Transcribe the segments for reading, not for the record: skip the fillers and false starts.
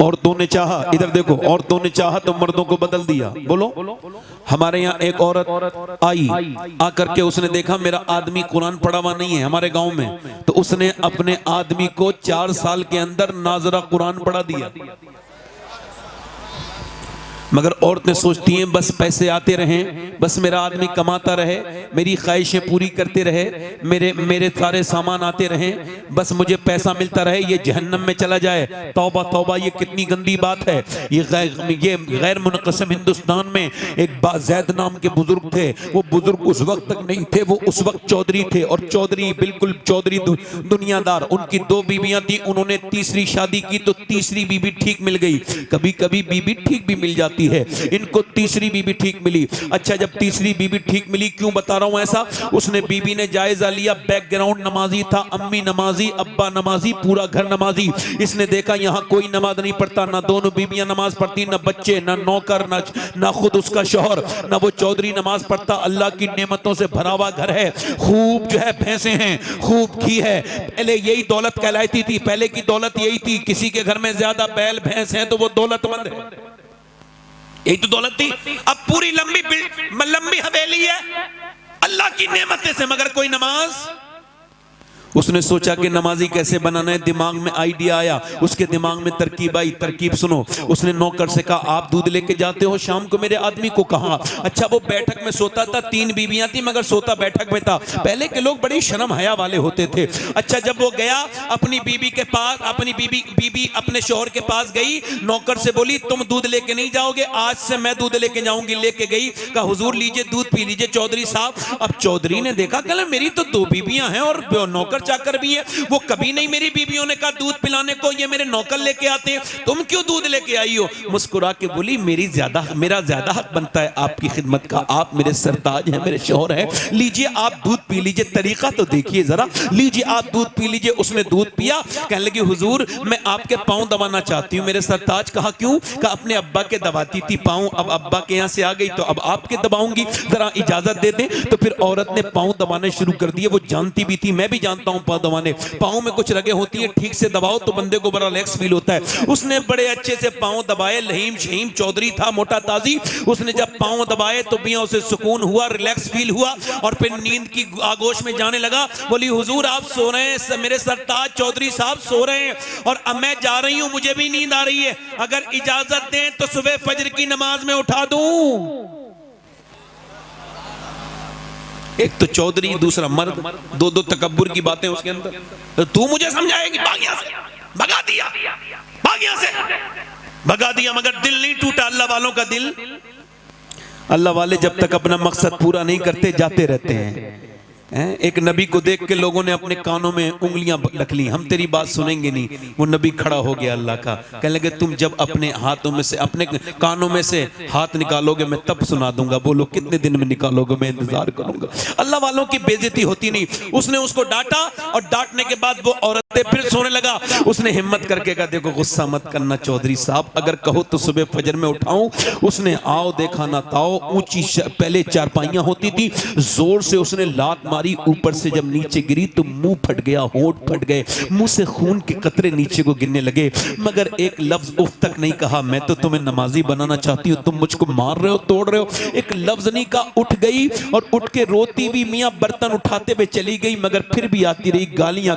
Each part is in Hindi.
औरतों ने चाहा, इधर देखो, औरतों ने चाहा तो मर्दों को बदल दिया। बोलो, हमारे यहाँ एक औरत आई, आकर के उसने देखा मेरा आदमी कुरान पढ़ा हुआ नहीं है हमारे गांव में, तो उसने अपने आदमी को 4 साल के अंदर नाजरा कुरान पढ़ा दिया। मगर औरतें सोचती हैं बस पैसे आते रहें, बस मेरा आदमी कमाता रहे, मेरी ख्वाहिशें पूरी करते रहे, मेरे सारे सामान आते रहें, बस मुझे पैसा मिलता रहे, ये जहन्नम में चला जाए। तौबा तौबा, ये कितनी गंदी बात है। ये गैर मुनक़सिम हिंदुस्तान में एक बाज़ैद नाम के बुजुर्ग थे। वो बुजुर्ग उस वक्त तक नहीं थे, वो उस वक्त चौधरी थे, और चौधरी बिल्कुल चौधरी दुनियादार। उनकी 2 बीवियां थी, उन्होंने तीसरी शादी की तो तीसरी बीबी ठीक मिल गई। कभी कभी बीबी ठीक भी मिल जाती है, इनको तीसरी बीबी ठीक मिली। अच्छा, जब तीसरी बीबी ठीक मिली, क्यों बता रहा हूं ऐसा, उसने बीबी ने जायजा लिया, बैकग्राउंड नमाजी था, अम्मी नमाजी, अब्बा नमाजी, पूरा घर नमाजी। इसने देखा यहां कोई नमाज नहीं पढ़ता, ना दोनों बीबियां नमाज पढ़ती, ना बच्चे, ना नौकर, ना खुद उसका शौहर, ना वो चौधरी नमाज पढ़ता। अल्लाह की नेमतों से भरा हुआ घर है, खूब जो है भैंसे हैं, खूब घी है। पहले यही दौलत कहलाती थी, पहले की दौलत यही थी, किसी के घर में ज्यादा बैल भैंस है तो वो दौलतमंद है, यही तो दौलत थी। अब पूरी लंबी हवेली है अल्लाह की नेमतें से, मगर कोई नमाज। उसने सोचा कि नमाजी कैसे बनाना है, दिमाग में आइडिया आया, उसके दिमाग में तरकीब आई। तरकीब सुनो, उसने नौकर से कहा आप दूध लेके जाते हो शाम को मेरे आदमी को। कहा, अच्छा वो बैठक में सोता था, 3 बीबियां थी मगर सोता बैठक में था। पहले के लोग बड़ी शर्म हया वाले होते थे। अच्छा, जब वो गया अपनी बीबी के पास, अपनी बीबी अपने शौहर के पास गई, नौकर से बोली तुम दूध लेके नहीं जाओगे, आज से मैं दूध लेके जाऊंगी। लेके गई, कहा हुजूर लीजिए दूध पी लीजिए चौधरी साहब। अब चौधरी ने देखा, कहला मेरी तो 2 बीबियां हैं और नौकर चाकर भी है, वो कभी नहीं मेरी बीबियों ने कहा दूध पिलाने को, ये मेरे नौकर लेके आते हैं, तुम क्यों दूध लेके आई हो। मुस्कुरा के बोली मेरा ज्यादा हक बनता है आपकी खिदमत का, आप मेरे सरताज हैं, मेरे शौहर हैं, लीजिए आप दूध पी लीजिए। तरीका तो देखिए जरा, लीजिए आप दूध पी लीजिए। उसने दूध पिया, कहने लगी हुजूर मैं आपके पांव दबाना चाहती हूँ। मेरे सरताज। कहा क्यों। कहा अपने अब्बा के दबाती थी पांव, अब अब्बा के यहाँ से आ गई तो अब आपके दबाऊंगी, जरा इजाजत दे दें। तो फिर औरत ने पांव दबाने शुरू कर दिए। वो जानती भी थी, मैं भी जानता हूँ पांव दबाने, पांव में कुछ रगे होती है, ठीक से दबाओ तो बंदे को बड़ा रिलैक्स फील होता है। उसने बड़े अच्छे से पांव दबाए, लहीम शहीम चौधरी था, मोटा ताजी। उसने जब पांव दबाए तो मियां उसे सुकून हुआ, रिलैक्स फील हुआ, और फिर नींद की आगोश में जाने लगा। बोली हुजूर आप सो रहे हैं, मेरे सरताज चौधरी साहब सो रहे हैं और अब मैं जा रही हूं, मुझे भी नींद आ रही है, अगर इजाजत दें तो सुबह फजर की नमाज में उठा दूं। एक तो चौधरी, दूसरा मर्द, 2 तकब्बुर की बातें उसके अंदर। तो तू मुझे समझाएगी, भाग यहां से, भगा दिया, भाग यहां से, भगा दिया। मगर दिल नहीं टूटा अल्लाह वालों का दिल। अल्लाह वाले जब तक अपना मकसद पूरा नहीं करते जाते रहते हैं। एक नबी को देख के लोगों ने अपने कानों में उंगलियां रख ली, हम तेरी बात सुनेंगे नहीं। वो नबी खड़ा हो गया अल्लाह का, कहने लगे तुम जब अपने हाथों में से, अपने कानों में से हाथ निकालोगे मैं तब सुना दूंगा। बोलो कितने दिन में निकालोगे, मैं इंतजार करूंगा। अल्लाह वालों की बेइज्जती होती नहीं। उसने उसको डांटा और डांटने के बाद वो औरतें फिर सोने लगा। उसने हिम्मत करके कहा देखो गुस्सा मत करना चौधरी साहब, अगर कहो तो सुबह फजर में उठाऊं। उसने आओ देखा ना ताओ, ऊंची पहले चारपाइयां होती थी, जोर से उसने लात मारी, ऊपर से जब नीचे गिरी तो मुंह फट गया, होंठ फट गए, मुंह से खून के कतरे नीचे को गिरने लगे, मगर एक लफ्ज उफ तक नहीं कहा। मैं तो तुम्हें नमाजी बनाना चाहती हूँ, तुम मुझको मार रहे हो, तोड़ रहे हो, एक लफ्ज नहीं कहा। उठ गई और उठ के रोती भी मियां बर्तन उठाते हुए चली गई, मगर फिर भी आती रही, गालियां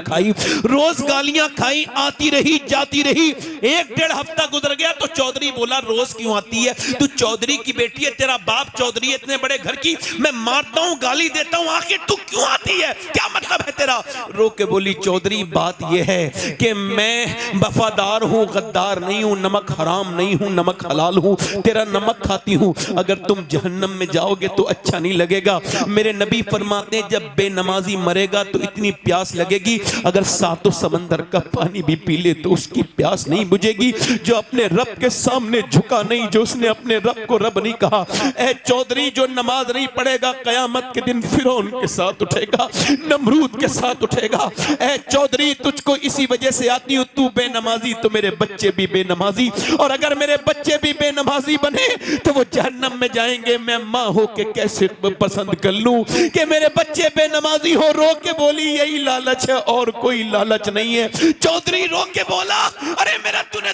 खाई, रोज गालियां खाई, आती रही जाती रही। 1-1.5 हफ्ता गुजर गया तो चौधरी बोला रोज क्यों आती है, तू चौधरी की बेटी है, तेरा बाप चौधरी है, इतने बड़े घर की, मैं मारता हूँ गाली देता हूं, आखिर तू क्यों आती है, क्या मतलब है तेरा। रो के बोली चौधरी बात यह है कि मैं वफादार हूं, गद्दार नहीं हूं, नमक हराम नहीं हूं, नमक हलाल हूं, तेरा नमक खाती हूं, अगर तुम जहन्नम में जाओगे तो अच्छा नहीं लगेगा। मेरे नबी फरमाते हैं जब बेनमाजी मरेगा तो इतनी प्यास लगेगी, अगर 7 समंदर का पानी भी पी ले तो उसकी प्यास नहीं बुझेगी। जो अपने रब के सामने झुका नहीं, जो उसने अपने रब को रब नहीं कहा, ऐ चौधरी जो नमाज नहीं पढ़ेगा कयामत के दिन फिरौन के साथ उठेगा, नमरूद के साथ उठेगा। ऐ चौधरी तुझको इसी वजह से आती हूँ, तू बेनमाजी तो मेरे बच्चे भी बेनमाजी, और अगर मेरे बच्चे भी बेनमाजी बने तो वो जहन्नम में जाएंगे। मैं माँ हो के कैसे पसंद कर लूं कि मेरे बच्चे बेनमाजी हो। रो के बोली यही लालच है और कोई लालच नहीं है। चौधरी रो के बोला अरे मेरा तूने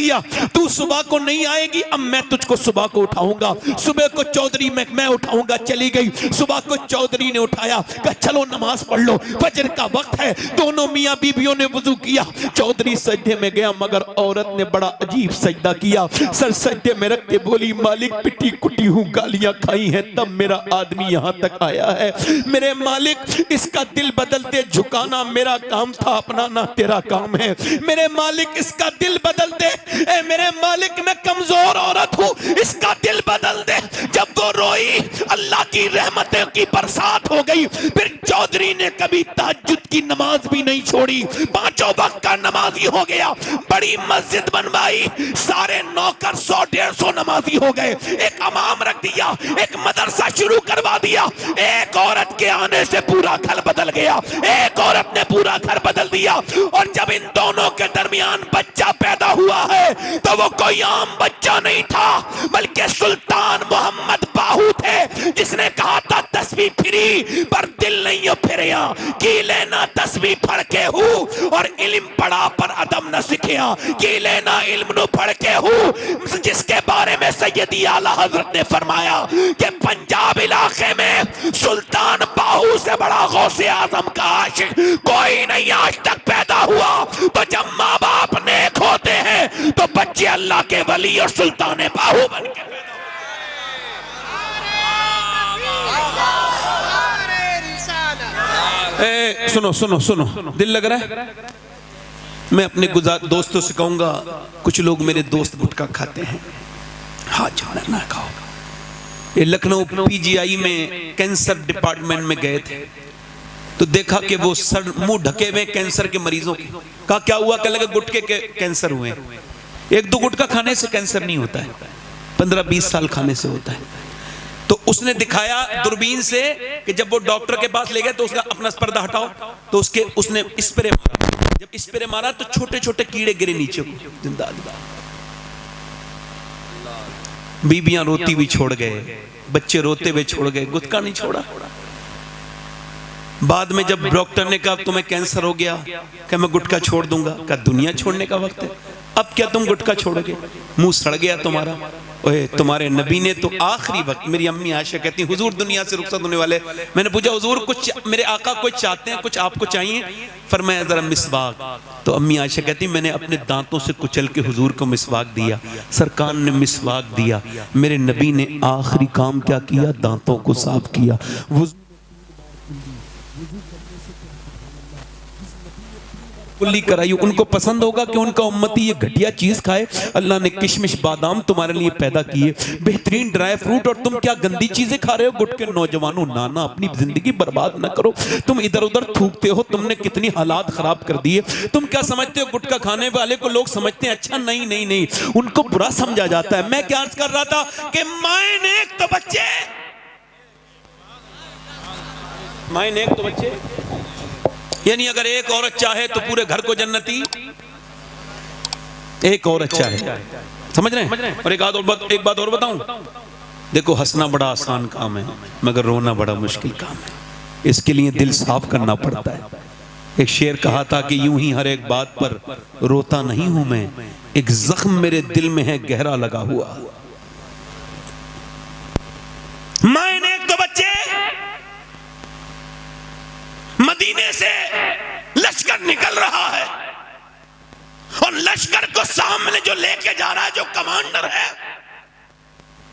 दिया, तू सुबह को नहीं आएगी, अब मैं तुझको सुबह को उठाऊंगा। सुबह को चौधरी मैं उठाऊंगा। चली गई। सुबह को चौधरी ने उठाया, कहा चलो नमाज पढ़ लो, फजर का वक्त है। दोनों मियाँ बीबियों ने वुजू किया। चौधरी सजदे में गया, मगर औरत ने बड़ा अजीब सजदा किया। सर सजदे में रख के बोली, मालिक पिटी कुटी हूँ, गालियां खाई हैं, तब मेरा आदमी यहाँ तक आया है। मेरे मालिक इसका दिल बदलते झुकाना मेरा काम था, अपनाना तेरा काम है। मेरे मालिक इसका दिल बदल दे। ए मेरे मालिक मैं कमजोर औरत हूँ, इसका दिल बदल दे। जब वो रोई, अल्लाह की रहमतों की बरसात हो गई। फिर चौधरी ने कभी तहज्जुद की नमाज भी नहीं छोड़ी, पांचों वक्त का नमाजी हो गया। बड़ी मस्जिद बनवाई, सारे नौकर 100-150 नमाजी हो गए। एक इमाम रख दिया, एक मदरसा शुरू करवा दिया। एक औरत के आने से पूरा घर बदल गया। एक औरत ने पूरा घर बदल दिया। और जब इन दोनों के दरमियान बच्चा पैदा हुआ है, तो वो कोई आम बच्चा नहीं था, बल्कि सुल्तान मोहम्मद बाहू थे, जिसने कहा था तस्बीह फिरी पर दिल नहीं हो फिरिया, की लेना तस्बीह पढ़ के हूँ और इल्म पढ़ा पर अदम न सीखिया, की लेना इल्म नु पढ़ के हूँ। जिसके बारे में सैयदी आला हजरत ने फरमाया कि पंजाब इलाके में सुल्तान बाहू से बड़ा गौसे आजम का आशिक कोई नहीं आज तक पैदा हुआ। तो जब माँ बाप नेक होते हैं तो बच्चे अल्लाह के वली और सुल्तान बाहू बन के सुनो सुनो सुनो, दिल लग रहा है। मैं अपने दोस्तों से कहूंगा, कुछ लोग मेरे दोस्त गुटखा खाते हैं, हाँ जाना ना खाओ। ये लखनऊ पीजीआई में कैंसर डिपार्टमेंट में गए थे, तो देखा कि वो सर मुंह ढके हुए कैंसर के मरीजों की। कहा क्या हुआ? कह लगे गुटखे के कैंसर हुए। एक दो गुटखा खाने से कैंसर नहीं होता है, 15-20 साल खाने से होता है। तो उसने दिखाया दूरबीन से कि जब वो डॉक्टर के पास ले गए तो उसका अपना पर्दा हटाओ, तो उसने स्प्रे मारा। जब स्प्रे मारा तो छोटे छोटे कीड़े गिरे नीचे को, जिंदा। बीबियां रोती भी छोड़ गए, बच्चे रोते हुए छोड़ गए, गुटखा नहीं छोड़ा। बाद में जब डॉक्टर ने कहा तुम्हें कैंसर हो गया, क्या मैं गुटखा छोड़ दूंगा? क्या दुनिया छोड़ने का वक्त है? अब क्या तुम गुटखा छोड़ोगे? मुंह सड़ गया तुम्हारा। ओए तुम्हारे नबी ने तो आखिरी वक्त, मेरी अम्मी आयशा कहती हुजूर दुनिया से रुखसत होने वाले, मैंने पूछा हुजूर कुछ मेरे आका कुछ चाहते हैं, कुछ आपको चाहिए? फरमाया जरा मिसवाक। तो अम्मी आयशा कहती मैंने अपने दांतों से कुचल के हुजूर को मिसवाक दिया, सरकार ने मिसवाक दिया। मेरे नबी ने आखिरी काम क्या किया? दांतों को साफ किया। कुल्ली कराई। उनको पसंद होगा कि उनका उम्मती ये घटिया चीज खाए? अल्लाह ने किशमिश बादाम तुम्हारे लिए पैदा किए, बेहतरीन ड्राई फ्रूट, और तुम क्या गंदी चीजें खा रहे हो? गुटके नौजवानों, नाना अपनी जिंदगी बर्बाद ना करो। तुम इधर उधर थूकते हो, तुमने कितनी हालात खराब कर दिए। तुम क्या समझते हो गुटखा खाने वाले को लोग समझते हैं अच्छा? नहीं नहीं नहीं, उनको बुरा समझा जाता है। मैं क्या अर्ज कर रहा था कि माए नेक तो बच्चे, माए नेक तो बच्चे, यानी अगर एक औरत चाहे तो पूरे घर को जन्नती, एक औरत चाहे। समझ रहे हैं? और एक बात और बताऊं, देखो हंसना बड़ा आसान काम है, मगर रोना बड़ा मुश्किल काम है। इसके लिए दिल साफ करना पड़ता है। एक शेर कहा था कि यूं ही हर एक बात पर रोता नहीं हूं मैं, एक जख्म मेरे दिल में है गहरा लगा हुआ। मैंने एक तो बच्चे, मदीने से लश्कर निकल रहा है और लश्कर को सामने जो लेके जा रहा है, जो कमांडर है,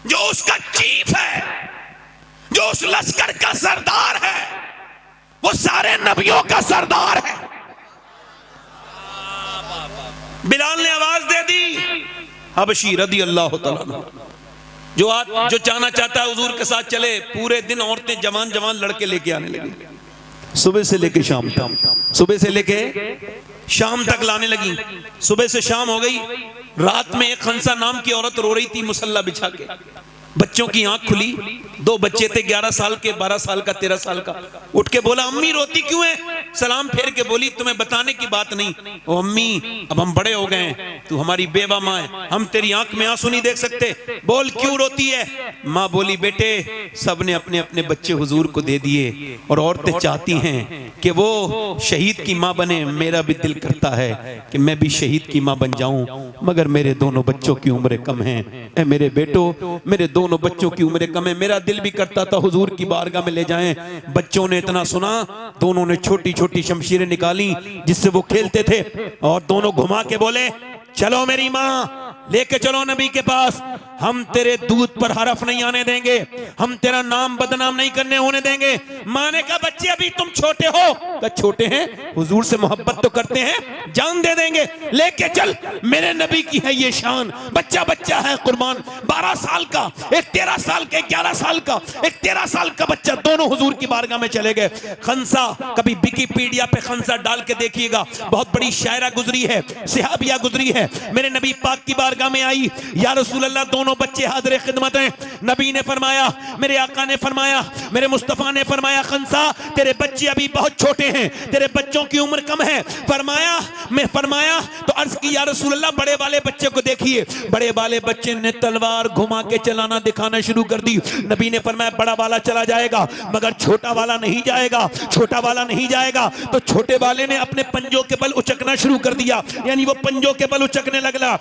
जो उसका चीफ है, जो उस लश्कर का सरदार है, वो सारे नबियों का सरदार है। बिलाल ने आवाज दे दी, हबशी रदी अल्लाह तआला, जो जाना चाहता है हुजूर के साथ चले। पूरे दिन औरतें जवान जवान लड़के लेके आने लगी, सुबह से लेके शाम तक, सुबह से लेके शाम तक लाने लगी। सुबह से शाम हो गई, रात में एक खंसा नाम की औरत रो रही थी मुसल्ला बिछा के। बच्चों की आंख खुली, 2 बच्चे थे, 11 साल के, 12 साल का, 13 साल का। उठ के बोला अम्मी रोती क्यों है? सलाम फेर के बोली तुम्हें बताने की बात नहीं, ओ अम्मी अब हम बड़े हो गए हैं, तू हमारी बेवा माँ है, हम तेरी आंख में आंसू नहीं देख सकते, बोल क्यों रोती है। माँ बोली बेटे सबने अपने अपने बच्चे हुजूर को दे दिए और औरतें चाहती हैं कि वो शहीद की माँ बने, मेरा भी दिल करता है कि मैं भी शहीद की माँ बन जाऊं, मगर मेरे दोनों बच्चों की उम्र कम है। ए मेरे बेटो मेरे दोनों बच्चों की उम्र कम है, मेरा दिल भी करता था हुजूर की बारगाह में ले जाएं। बच्चों ने इतना सुना, दोनों ने छोटी छोटी शमशीरें निकाली जिससे वो खेलते थे और दोनों घुमा के बोले चलो मेरी माँ लेके चलो नबी के पास, हम तेरे दूध पर हरफ नहीं आने देंगे, हम तेरा नाम बदनाम नहीं करने होने देंगे। माँ ने कहा बच्चे अभी तुम छोटे हो, कहा छोटे हैं, हुजूर से मोहब्बत तो करते हैं, जान दे देंगे, लेके चल, मेरे नबी की है ये शान। बच्चा बच्चा है कुर्बान, 12 साल का एक, 13 साल का, 11 साल का एक, 13 साल का बच्चा, दोनों हुजूर की बारगाह में चले गए। खंसा, कभी विकिपीडिया पे खंसा डाल के देखिएगा, बहुत बड़ी शायरा गुजरी है, सहाबिया गुजरी है, मेरे नबी पाक की बारगाह में आई, या रसूल अल्लाह दोनों बच्चे हाजिर खिदमत हैं। नबी ने फरमाया, मेरे आका ने फरमाया, मेरे मुस्तफा ने फरमाया खंसा तेरे बच्चे अभी बहुत छोटे हैं, तेरे बच्चों की उम्र कम है। फरमाया तो अर्ज की या रसूल अल्लाह बड़े वाले बच्चे को देखिए। बड़े वाले बच्चे ने तलवार घुमा के चलाना दिखाना शुरू कर दी। नबी ने फरमाया बड़ा वाला चला जाएगा मगर छोटा वाला नहीं जाएगा, छोटा वाला नहीं जाएगा। तो छोटे वाले ने अपने पंजों के बल उचकना शुरू कर दिया, यानी वो पंजों के बल उचकने लगा,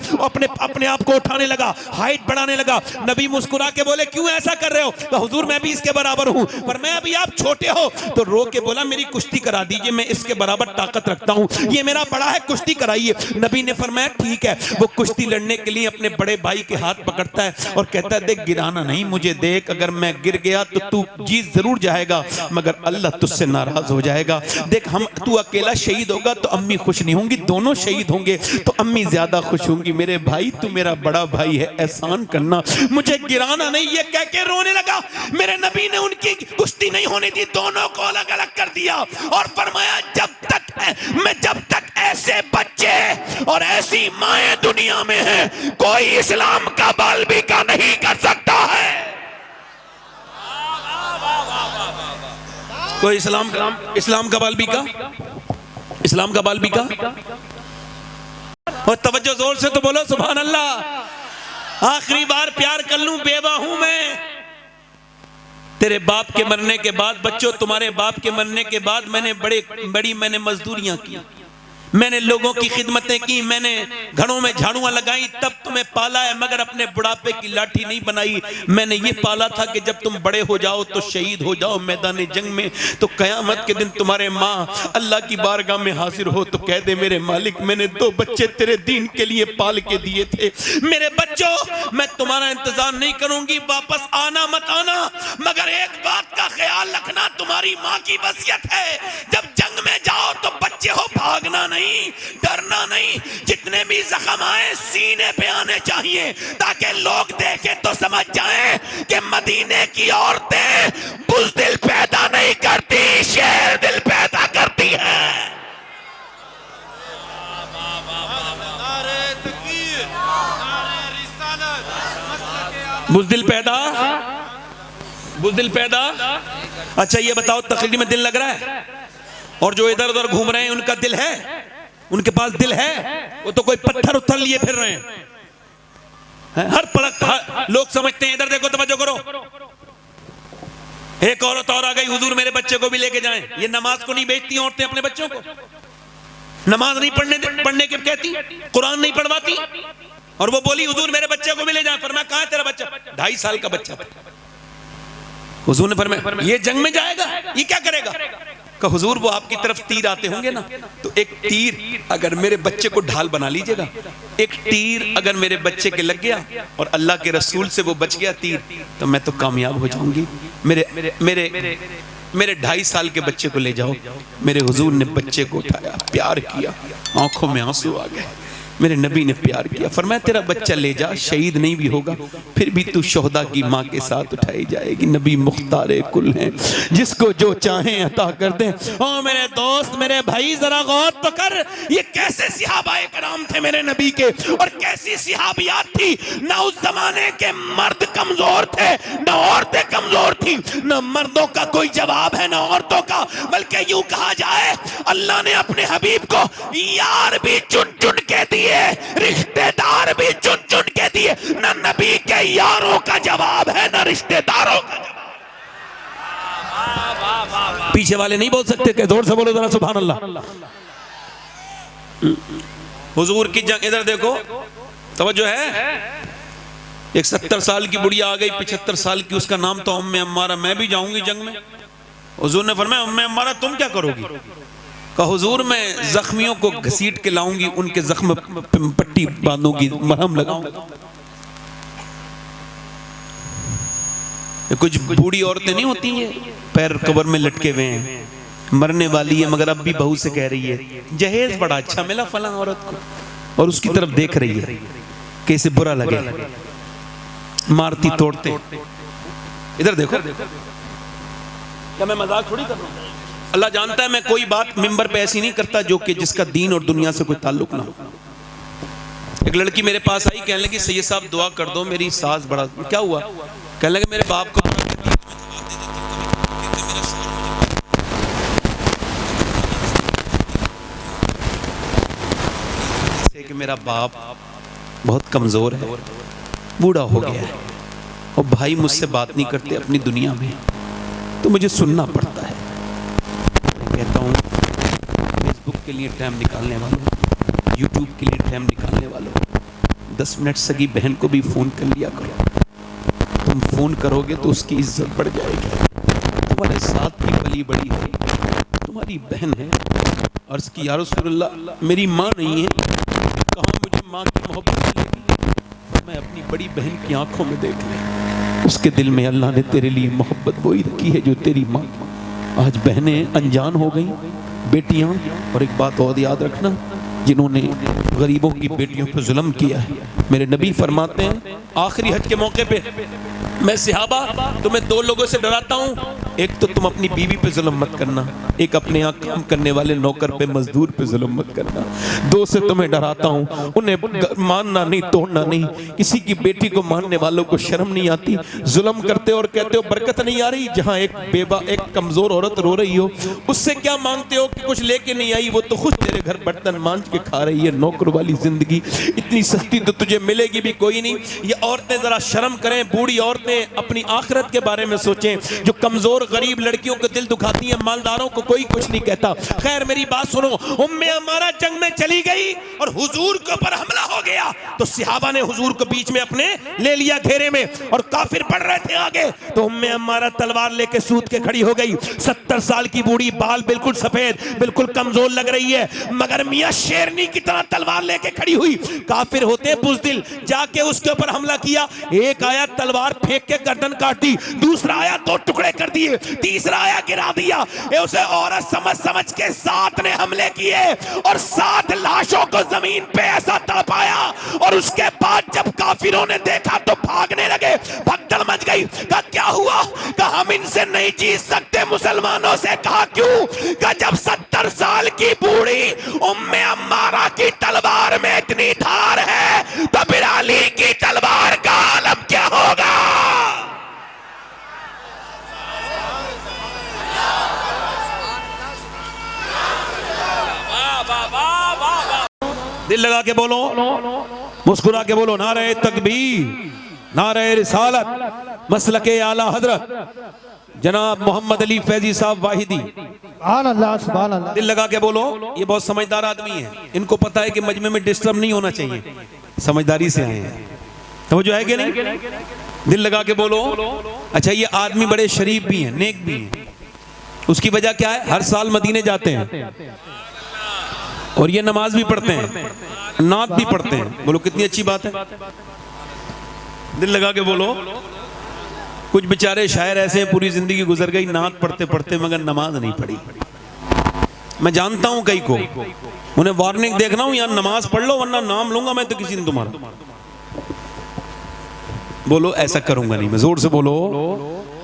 अपने आप को उठाने लगा, हाइट बढ़ाने लगा। नबी मुस्कुरा के बोले क्यों ऐसा कर रहे हो? तो हुजूर मैं भी इसके बराबर हूं, पर मैं अभी आप छोटे हो। तो रो के बोला मेरी कुश्ती करा दीजिए, मैं इसके बराबर ताकत रखता हूं, ये मेरा बड़ा है, कुश्ती कराइए। नबी ने फरमाया ठीक है। वो कुश्ती लड़ने के लिए अपने बड़े भाई के हाथ पकड़ता है और कहता है देख गिराना नहीं, मुझे देख, अगर मैं गिर गया तो तू जीत जरूर जाएगा मगर अल्लाह तुझसे नाराज हो जाएगा। देख हम तू अकेला शहीद होगा तो अम्मी खुश नहीं होंगी, दोनों शहीद होंगे तो अम्मी ज्यादा खुश होंगी। मेरे भाई तू मेरा बड़ा भाई है, एहसान करना, मुझे गिराना नहीं। ये कह के रोने लगा। मेरे नबी ने उनकी कुश्ती नहीं होने दी, दोनों को अलग अलग कर दिया और फरमाया जब तक ऐसे बच्चे और ऐसी माएं दुनिया में हैं कोई इस्लाम का बालबिका नहीं कर सकता है। कोई इस्लाम का बालबिका, इस्लाम का बालबिका। और तवज्जो जोर से तो बोलो सुभान अल्लाह। आखिरी बार प्यार कर लूं, बेवा हूं मैं। तेरे बाप के मरने के बाद बच्चों, तुम्हारे बाप के मरने के बाद मैंने बड़ी मैंने मजदूरियां की, मैंने लोगों की खिदमतें की, मैंने घरों में झाड़ुआं लगाई, तब तुम्हें पाला है, मगर अपने बुढ़ापे की लाठी नहीं बनाई। मैंने ये पाला था कि जब तुम बड़े हो जाओ तो शहीद हो जाओ मैदान जंग में, तो कयामत के दिन तुम्हारे माँ अल्लाह की बारगाह में हाजिर हो तो कह दे मेरे मालिक मैंने 2 बच्चे तेरे दीन के लिए पाल के दिए थे। मेरे बच्चों मैं तुम्हारा इंतजार नहीं करूंगी, वापस आना मत आना, मगर एक बात का ख्याल रखना, तुम्हारी माँ की वसीयत है जब जंग में जाओ तो बच्चे हो भागना नहीं, डरना नहीं, जितने भी जख्म आए सीने पे आने चाहिए ताकि लोग देखें तो समझ जाएं कि मदीने की औरतें बुज़दिल पैदा नहीं करती, शेर दिल पैदा करती हैं। बुज़दिल पैदा। अच्छा ये बताओ तकरीर में दिल लग रहा है? और जो इधर उधर घूम रहे हैं उनका दिल है? उनके पास दिल है? वो तो कोई पत्थर उथर लिए फिर रहे हैं। हर पलक लोग समझते हैं, इधर देखो तवज्जो करो, एक औरत और आ गई, हुजूर मेरे बच्चे को भी लेके जाएं। ये नमाज को नहीं बेचती औरतें अपने बच्चों को, नमाज नहीं पढ़ने के कहती, कुरान नहीं पढ़वाती, और वो बोली हुजूर मेरे बच्चे को भी ले जाएं। फरमाया कहां है तेरा बच्चा? 2.5 साल का बच्चा। हुजूर ने फरमाया ये जंग में जाएगा, ये क्या करेगा? का हुजूर वो आपकी तरफ तीर आते होंगे ना, तो एक तीर अगर मेरे बच्चे को ढाल बना लीजिएगा, एक तीर अगर मेरे बच्चे के लग गया और अल्लाह के रसूल से वो बच गया तीर, तो मैं तो कामयाब हो जाऊंगी। मेरे 2.5 साल के बच्चे को ले जाओ। मेरे हुजूर ने बच्चे को उठाया, प्यार किया, आंखों में आंसू आ गए। मेरे नबी ने प्यार किया, फरमाया तेरा बच्चा ले जा, शहीद नहीं भी होगा फिर भी तू शोहदा की माँ के साथ उठाई जाएगी। नबी मुख्तारे कुल हैं, जिसको जो चाहें अता कर दें। ओ मेरे दोस्त, मेरे भाई, जरा गौर तो कर, ये कैसे सहाबाए कराम थे मेरे नबी के, और कैसी सहाबियात थी। ना उस जमाने के मर्द कमजोर थे, ना औरतें कमजोर थी, ना मर्दों का कोई जवाब है ना औरतों का, बल्कि यूं कहा जाए अल्लाह ने अपने हबीब को यार भी चुन चुन के दिए, रिश्तेदार भी चुन चुन के दिए। ना नबी के यारों का जवाब है ना रिश्तेदारों का जवाब। पीछे वाले नहीं बोल सकते, कि जोर से बोलो जरा सुभान अल्लाह। हुजूर की जंग, इधर देखो, तवज्जो है। एक 70 साल की बुढ़िया आ गई, 75 साल की, उसका नाम तो उम्मे अम्मारा। मैं भी जाऊंगी जंग में। हुजूर ने फरमाया उम्मे अम्मारा तुम क्या करोगी? कहा हुजूर मैं जख्मियों को घसीट के लाऊंगी, उनके जख्म पट्टी बांधूंगी, मरहम लगाऊंगी। कुछ बूढ़ी औरतें नहीं होती हैं, पैर कब्र में लटके हुए हैं, मरने वाली है, मगर अब भी बहू से कह रही है जहेज बड़ा अच्छा मिला फलां औरत को, और उसकी तरफ देख रही है कैसे बुरा लगे, मारती तोड़ते। इधर देखो, क्या मैं मजाक थोड़ी कर रहा हूं? अल्लाह जानता है मैं कोई बात मिंबर पे ऐसी नहीं करता जो कि जिसका दीन और दुनिया से कोई ताल्लुक ना हो। एक लड़की मेरे पास आई, कहने लगी सैयद साहब दुआ कर दो, मेरी सास बड़ा। क्या हुआ? कहने लगे मेरे बाप को कि मेरा बाप बहुत कमजोर है, बूढ़ा हो गया है, और भाई मुझसे बात नहीं करते अपनी दुनिया में, तो मुझे सुनना पड़ता है। कहता हूँ फेसबुक के लिए टाइम निकालने वालों, यूट्यूब के लिए टाइम निकालने वालों, 10 मिनट सगी बहन को भी फ़ोन कर लिया करो। तुम फ़ोन करोगे तो उसकी इज्जत बढ़ जाएगी। तुम्हारे साथ की पली बड़ी है, तुम्हारी बहन है। अर्ज़ की या रसूलल्लाह मेरी माँ नहीं है, कहाँ मुझे माँ की मोहब्बत मिलेगी? मैं अपनी बड़ी बहन की आंखों में देख ले, उसके दिल में अल्लाह ने तेरे लिए मोहब्बत वही रखी है जो तेरी माँ। आज बहनें अनजान हो गई, बेटियां। और एक बात और याद रखना, जिन्होंने गरीबों की बेटियों पर जुल्म किया है, मेरे नबी फरमाते हैं आखिरी हज के मौके पे, मैं सहाबा तुम्हें 2 लोगों से डराता हूँ, एक तो तुम अपनी बीवी पे जुल्म मत करना, एक अपने यहाँ काम करने वाले नौकर पे, मजदूर पे जुल्म मत करना। 2 से तुम्हें डराता हूँ, उन्हें मानना नहीं, तोड़ना नहीं। किसी की बेटी को मानने वालों को शर्म नहीं आती, जुल्म करते और कहते हो बरकत नहीं आ रही। जहाँ एक कमजोर औरत रो रही हो, उससे क्या मांगते हो कि कुछ लेके नहीं आई, वो तो खुद तेरे घर बर्तन मांझ के खा रही है। नौकर वाली जिंदगी इतनी सस्ती तो तुझे मिलेगी भी कोई नहीं। ये औरतें जरा शर्म करें, बूढ़ी औरतें अपनी आखिरत के बारे में सोचें। जो कमजोर गरीब लड़कियों को दिल दुखाती है, मालदारों को कोई कुछ नहीं कहता। खैर मेरी बात सुनो, उम्मे अम्मारा जंग में चली गई और हुजूर के ऊपर हमला हो गया, तो सहाबा ने हुजूर को बीच में अपने ले लिया घेरे में, और काफिर बढ़ रहे थे आगे, तो उम्मे अम्मारा तलवार लेके सूत के खड़ी हो गई। 70 साल की बूढ़ी, बाल बिल्कुल सफेद, बिल्कुल कमजोर लग रही है, मगर मियां शेरनी की तरह तलवार लेके खड़ी हुई। काफिर होते बुज़दिल, जाके उसके ऊपर हमला किया। एक आया तलवार फेंक के गर्दन काट दी, दूसरा आया 2 टुकड़े कर दिए, तीसरा आया गिरा दिया। उसे औरत समझ समझ के 7 ने हमले किए और 7 लाशों को जमीन पे ऐसा तड़पाया। और उसके बाद जब काफिरों ने देखा तो भागने लगे, भगदड़ मच गई। कहा क्या हुआ? कहा हम इनसे नहीं जीत सकते मुसलमानों से। कहा क्यों? कहा जब 70 साल की बूढ़ी उम्मे अम्मारा की तलवार में इतनी धार है, तो फिर अली की तलवार का आलम क्या होगा? दिल लगा के बोलो, मुस्कुरा के बोलो, नारे तकबीर, नारे रिसालत, मसलके आला हजरत जनाब मोहम्मद अली फैजी साहब वाहिदी। सुभान अल्लाह, सुभान अल्लाह। दिल लगा के बोलो, ये बहुत समझदार आदमी है, इनको पता है कि मजमे में डिस्टर्ब नहीं होना चाहिए, समझदारी से आए हैं। तो जो है कि नहीं, दिल लगा के बोलो। अच्छा ये आदमी बड़े शरीफ भी हैं, नेक भी हैं। उसकी वजह क्या है? हर साल मदीने जाते हैं और ये नमाज भी पढ़ते हैं, नात भी पढ़ते हैं। बोलो कितनी अच्छी बात है। दिल लगा के बोलो। कुछ बेचारे शायर ऐसे पूरी जिंदगी गुजर गई नात पढ़ते पढ़ते, मगर नमाज नहीं पढ़ी। मैं जानता हूं कई को, उन्हें वार्निंग देखना हूं, यार नमाज पढ़ लो वरना नाम लूंगा मैं तो किसी दिन तुम्हारा। बोलो ऐसा करूंगा नहीं मैं, जोर से बोलो।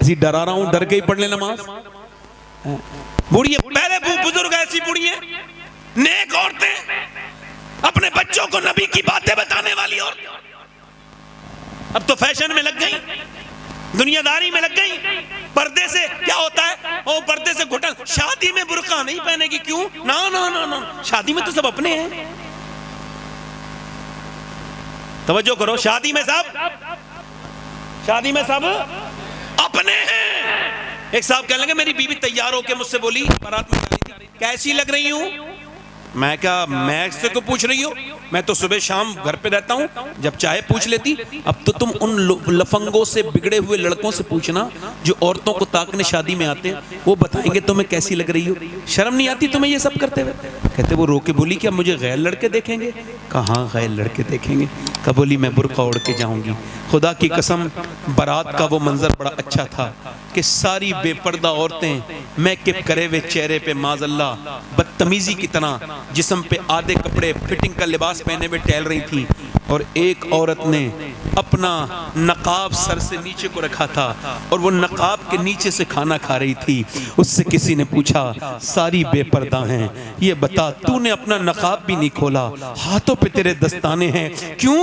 ऐसी डरा रहा हूं, डर के ही पढ़ ले नमाज। बुढ़िया पहले बुजुर्ग ऐसी बुढ़िया नेक औरतें, अपने बच्चों को नबी की बातें बताने वाली औरतें अब तो फैशन में लग गई, दुनियादारी में लग गई। पर्दे से क्या होता है, ओ पर्दे से घुटन, शादी में बुर्का नहीं पहनेगी, क्यों? ना ना ना ना, शादी में तो सब अपने हैं। तवज्जो करो, शादी में सब अपने हैं। एक साहब कहने लगे, मेरी बीवी तैयार होके मुझसे बोली, बारात में जा रही थी, कैसी लग रही हूं? मैं क्या, मैं से तो पूछ रही हो, मैं तो सुबह शाम घर पे रहता हूं, जब चाहे पूछ लेती। अब तो तुम उन लफंगों से, बिगड़े हुए लड़कों से पूछना जो औरतों को ताकने शादी में आते हैं, वो बताएंगे तुम्हें कैसी लग रही हो। शर्म नहीं आती तुम्हें ये सब करते हुए? कहते वो रो के बोली, क्या मुझे गैर लड़के देखेंगे? कहाँ गैर लड़के देखेंगे? कब बोली मैं बुर्का ओढ़ के जाऊंगी। खुदा की कसम, बारात का वो मंजर बड़ा अच्छा था कि सारी बेपर्दा औरतें मेकअप करे हुए चेहरे पे माज़अल्लाह बदतमीजी की तरह जिस्म पे आधे कपड़े फिटिंग का लिबास पहने हुए टहल रही थी, और एक औरत ने अपना नकाब सर से नीचे को रखा था और वो नकाब के नीचे से खाना खा रही थी। उससे किसी ने पूछा, सारी बेपर्दा हैं, ये बता तूने अपना नकाब भी नहीं खोला, हाथों पे तेरे दस्ताने हैं, क्यों?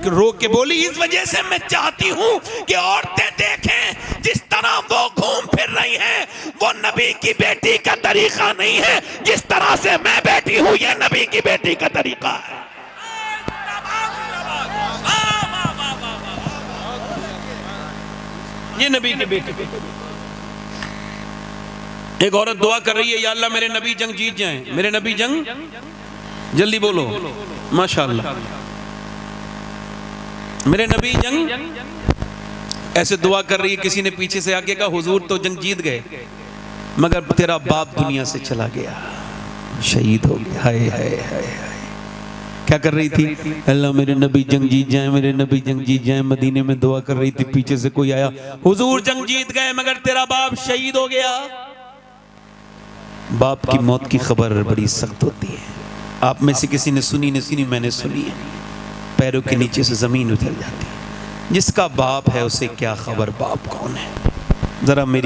रो के बोली, इस वजह से मैं चाहती हूँ कि औरतें देखें जिस तरह वो घूम फिर रही हैं, वो नबी की बेटी का तरीका नहीं है। जिस तरह से मैं बैठी हूँ, ये नबी की बेटी का तरीका है। ये नबी की बेटी। एक औरत दुआ कर रही है, या अल्लाह मेरे नबी जंग जीत जाएं, मेरे नबी जंग, जल्दी बोलो माशाअल्लाह, मेरे नबी जंग। ऐसे दुआ कर रही है, किसी ने पीछे से आके कहा, हुजूर तो जंग जीत गए मगर तेरा बाप दुनिया से चला गया, शहीद हो गया। हाय हाय हाय हाय। क्या कर रही थी? अल्लाह मेरे नबी जंग जीत जाए, मेरे नबी जंग जीत जाए। मदीने में दुआ कर रही थी, पीछे से कोई आया, हुजूर जंग जीत गए मगर तेरा बाप शहीद हो गया। बाप की मौत की खबर बड़ी सख्त होती है। आप में से किसी ने सुनी नहीं सुनी, मैंने सुनी है। पैरों के नीचे से जमीन उतर जाती है। जिसका बाप है उसे क्या खबर बाप कौन है। जरा मेरी